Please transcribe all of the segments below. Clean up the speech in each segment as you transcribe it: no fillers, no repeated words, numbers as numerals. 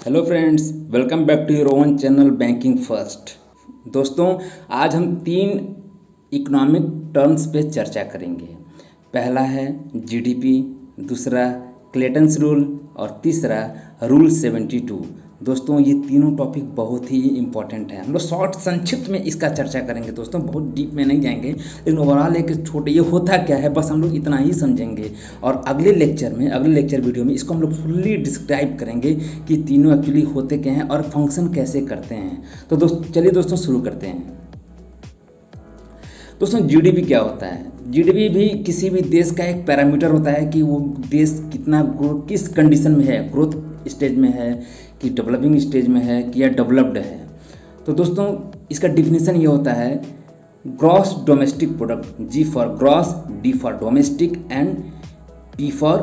Hello friends, welcome back to your own channel banking first. दोस्तों, आज हम 3 economic terms पे चर्चा करेंगे। पहला है जीडीपी, दूसरा क्लेटन्स रूल और तीसरा रूल 72। दोस्तों, ये तीनों टॉपिक बहुत ही इंपॉर्टेंट है। हम लोग शॉर्ट संक्षिप्त में इसका चर्चा करेंगे दोस्तों, बहुत डीप में नहीं जाएंगे, लेकिन ओवरऑल एक छोटे ये होता क्या है बस हम लोग इतना ही समझेंगे। और अगले लेक्चर वीडियो में इसको हम लोग फुल्ली डिस्क्राइब करेंगे कि तीनों एक्चुअली होते क्या हैं और फंक्शन कैसे करते हैं। तो चलिए दोस्तों शुरू करते हैं। दोस्तों, जीडीपी क्या होता है? जीडीपी भी किसी भी देश का एक पैरामीटर होता है कि वो देश कितना किस कंडीशन में है, ग्रोथ स्टेज में है कि डेवलपिंग स्टेज में है कि या डेवलप्ड है। तो दोस्तों, इसका डिफिनेशन ये होता है gross domestic product, G for gross, D for domestic and P for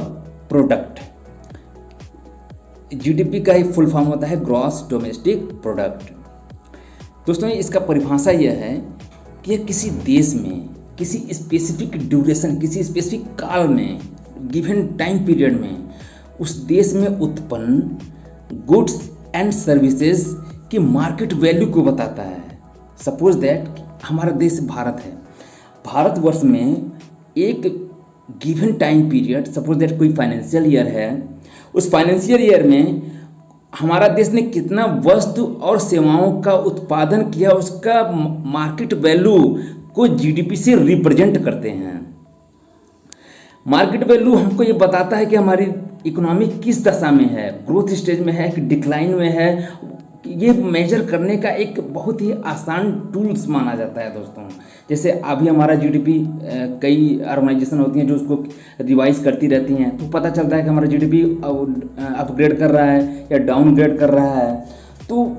product. GDP का एक फुल फॉर्म होता है ग्रॉस डोमेस्टिक प्रोडक्ट। दोस्तों, इसका परिभाषा यह है कि किसी देश में किसी स्पेसिफिक ड्यूरेशन, किसी स्पेसिफिक काल में, गिवन टाइम पीरियड में उस देश में उत्पन्न गुड्स एंड सर्विसेज की मार्केट वैल्यू को बताता है। सपोज दैट हमारा देश भारत है, भारतवर्ष में एक given time period, suppose that कोई फाइनेंशियल ईयर है, उस फाइनेंशियल ईयर में हमारा देश ने कितना वस्तु और सेवाओं का उत्पादन किया, उसका मार्केट वैल्यू को जीडीपी से रिप्रेजेंट करते हैं। मार्केट वैल्यू हमको ये बताता है कि हमारी इकोनॉमी किस दशा में है, ग्रोथ स्टेज में है कि डिक्लाइन में है। ये मेजर करने का एक बहुत ही आसान टूल्स माना जाता है दोस्तों। जैसे अभी हमारा जीडीपी, कई ऑर्गेनाइजेशन होती हैं जो उसको रिवाइज करती रहती हैं, तो पता चलता है कि हमारा जीडीपी अपग्रेड कर रहा है या डाउनग्रेड कर रहा है। तो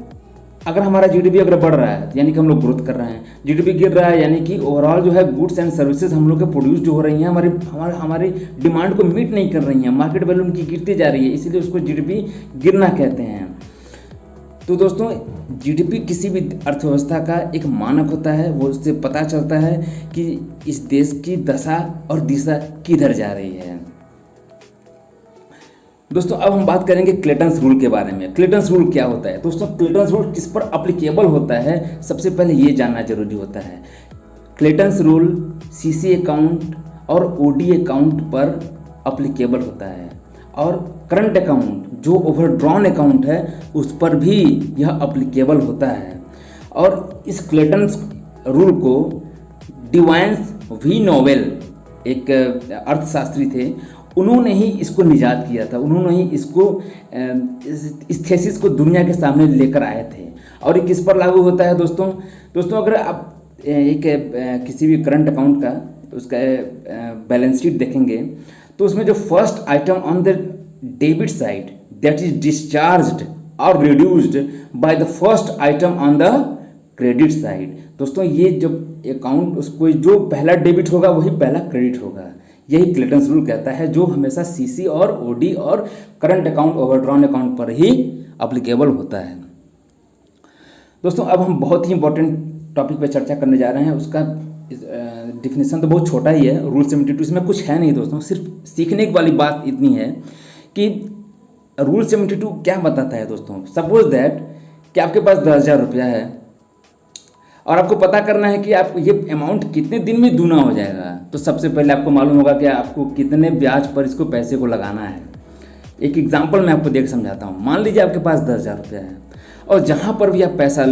अगर हमारा जीडीपी अगर बढ़ रहा है यानी कि हम लोग ग्रोथ कर रहे हैं, जीडीपी गिर रहा है यानी कि ओवरऑल जो है गुड्स एंड सर्विसेज हम लोग के प्रोड्यूस जो हो रही हैं हमारी डिमांड को मीट नहीं कर रही हैं, मार्केट वैल्यू उनकी गिरती जा रही है, इसीलिए उसको जीडीपी गिरना कहते हैं। तो दोस्तों, जीडीपी किसी भी अर्थव्यवस्था का एक मानक होता है, वो उससे पता चलता है कि इस देश की दशा और दिशा किधर जा रही है। दोस्तों, अब हम बात करेंगे क्लेटन्स रूल के बारे में। क्लेटन्स रूल क्या होता है? दोस्तों, क्लेटन्स रूल किस पर अप्लीकेबल होता है, सबसे पहले ये जानना जरूरी होता है। क्लेटन्स रूल सीसी अकाउंट और ओडी अकाउंट पर अप्लीकेबल होता है, और करंट अकाउंट जो ओवरड्रॉन अकाउंट है उस पर भी यह अप्लीकेबल होता है। और इस क्लेटन्स रूल को डिवाइन्स वी नोवेल, एक अर्थशास्त्री थे, उन्होंने ही इसको निजात किया था, उन्होंने ही इसको इस थेसिस को दुनिया के सामने लेकर आए थे। और ये किस पर लागू होता है दोस्तों, अगर आप एक किसी भी करंट अकाउंट का उसका बैलेंस शीट देखेंगे तो उसमें जो first item on the debit side that is discharged और reduced by the first item on the credit side. दोस्तों, ये जब अकाउंट उसको जो पहला डेबिट होगा वही पहला क्रेडिट होगा, यही क्लेटन्स रूल कहता है, जो हमेशा सीसी और ओडी और करंट अकाउंट ओवरड्रॉन अकाउंट पर ही अप्लीकेबल होता है। दोस्तों, अब हम बहुत ही इंपॉर्टेंट टॉपिक पर चर्चा करने जा रहे हैं। उसका डिफिनेशन तो बहुत छोटा ही है, रूल 72, इसमें कुछ है नहीं दोस्तों, सिर्फ सीखने वाली बात इतनी है कि रूल 72 क्या बताता है दोस्तों। सपोज दैट कि आपके पास 10,000 रुपया है और आपको पता करना है कि आप ये अमाउंट कितने दिन में दूना हो जाएगा। तो सबसे पहले आपको मालूम होगा कि आपको कितने ब्याज पर इसको पैसे को लगाना है। एक एग्जांपल मैं आपको देख समझाता हूँ। मान लीजिए आपके पास 10,000 रुपया है और जहाँ पर भी आप पैसा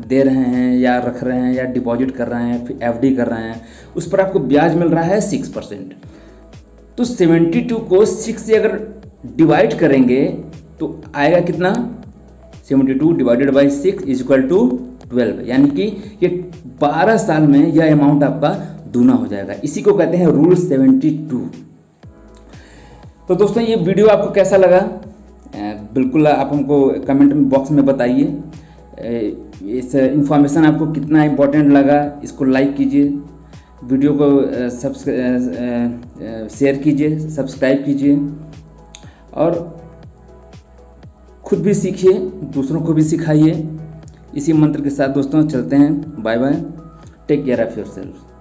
दे रहे हैं या रख रहे हैं या डिपॉजिट कर रहे हैं, फिर एफडी कर रहे हैं, उस पर आपको ब्याज मिल रहा है 6%। तो 72 को 6 से अगर डिवाइड करेंगे तो आएगा कितना? 72 divided by 6 is equal to 12, यानी कि ये 12 साल में यह अमाउंट आपका दूना हो जाएगा। इसी को कहते हैं रूल 72। तो दोस्तों, ये वीडियो आपको कैसा लगा बिल्कुल आप हमको कमेंट बॉक्स में बताइए। इस इन्फॉर्मेशन आपको कितना इम्पोर्टेंट लगा, इसको लाइक कीजिए, वीडियो को शेयर कीजिए, सब्सक्राइब कीजिए और खुद भी सीखिए, दूसरों को भी सिखाइए। इसी मंत्र के साथ दोस्तों चलते हैं। Bye bye, take care of yourself.